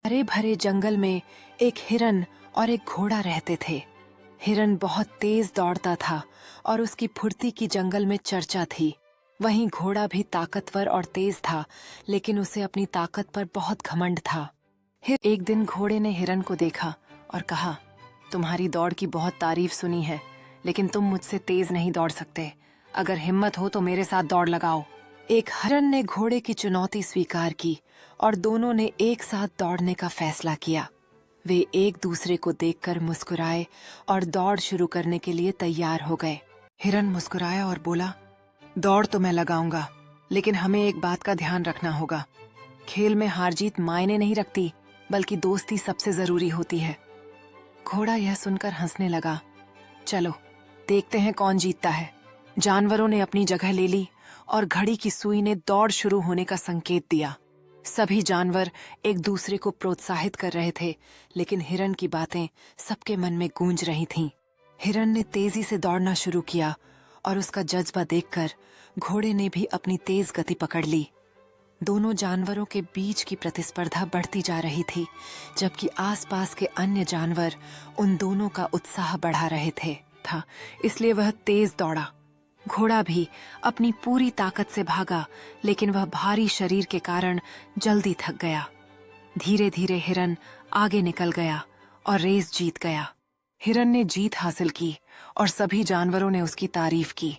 हरे भरे जंगल में एक हिरन और एक घोड़ा रहते थे। हिरन बहुत तेज दौड़ता था और उसकी फुर्ती की जंगल में चर्चा थी। वहीं घोड़ा भी ताकतवर और तेज था, लेकिन उसे अपनी ताकत पर बहुत घमंड था। एक दिन घोड़े ने हिरन को देखा और कहा, तुम्हारी दौड़ की बहुत तारीफ सुनी है, लेकिन तुम मुझसे तेज नहीं दौड़ सकते। अगर हिम्मत हो तो मेरे साथ दौड़ लगाओ। एक हिरन ने घोड़े की चुनौती स्वीकार की और दोनों ने एक साथ दौड़ने का फैसला किया। वे एक दूसरे को देखकर मुस्कुराए और दौड़ शुरू करने के लिए तैयार हो गए। हिरन मुस्कुराया और बोला, दौड़ तो मैं लगाऊंगा, लेकिन हमें एक बात का ध्यान रखना होगा। खेल में हार जीत मायने नहीं रखती, बल्कि दोस्ती सबसे जरूरी होती है। घोड़ा यह सुनकर हंसने लगा। चलो देखते हैं कौन जीतता है। जानवरों ने अपनी जगह ले ली और घड़ी की सुई ने दौड़ शुरू होने का संकेत दिया। सभी जानवर एक दूसरे को प्रोत्साहित कर रहे थे, लेकिन हिरन की बातें सबके मन में गूंज रही थीं। हिरन ने तेजी से दौड़ना शुरू किया और उसका जज्बा देखकर घोड़े ने भी अपनी तेज गति पकड़ ली। दोनों जानवरों के बीच की प्रतिस्पर्धा बढ़ती जा रही थी, जबकि आसपास के अन्य जानवर उन दोनों का उत्साह बढ़ा रहे थे इसलिए वह तेज दौड़ा। घोड़ा भी अपनी पूरी ताकत से भागा, लेकिन वह भारी शरीर के कारण जल्दी थक गया। धीरे धीरे हिरन आगे निकल गया और रेस जीत गया। हिरन ने जीत हासिल की और सभी जानवरों ने उसकी तारीफ की।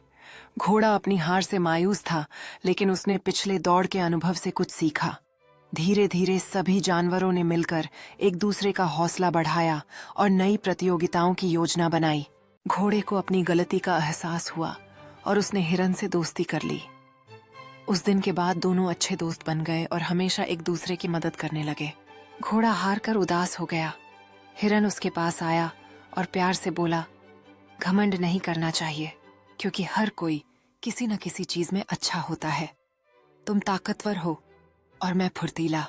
घोड़ा अपनी हार से मायूस था, लेकिन उसने पिछले दौड़ के अनुभव से कुछ सीखा। धीरे धीरे सभी जानवरों ने मिलकर एक दूसरे का हौसला बढ़ाया और नई प्रतियोगिताओं की योजना बनाई। घोड़े को अपनी गलती का एहसास हुआ और उसने हिरन से दोस्ती कर ली। उस दिन के बाद दोनों अच्छे दोस्त बन गए और हमेशा एक दूसरे की मदद करने लगे। घोड़ा हार कर उदास हो गया। हिरन उसके पास आया और प्यार से बोला, घमंड नहीं करना चाहिए, क्योंकि हर कोई किसी न किसी चीज में अच्छा होता है। तुम ताकतवर हो और मैं फुर्तीला।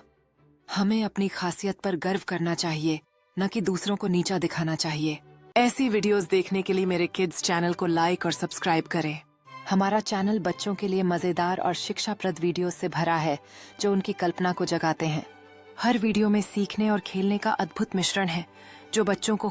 हमें अपनी खासियत पर गर्व करना चाहिए, न कि दूसरों को नीचा दिखाना चाहिए। ऐसी वीडियोस देखने के लिए मेरे किड्स चैनल को लाइक और सब्सक्राइब करें। हमारा चैनल बच्चों के लिए मजेदार और शिक्षाप्रद वीडियोस से भरा है, जो उनकी कल्पना को जगाते हैं। हर वीडियो में सीखने और खेलने का अद्भुत मिश्रण है, जो बच्चों को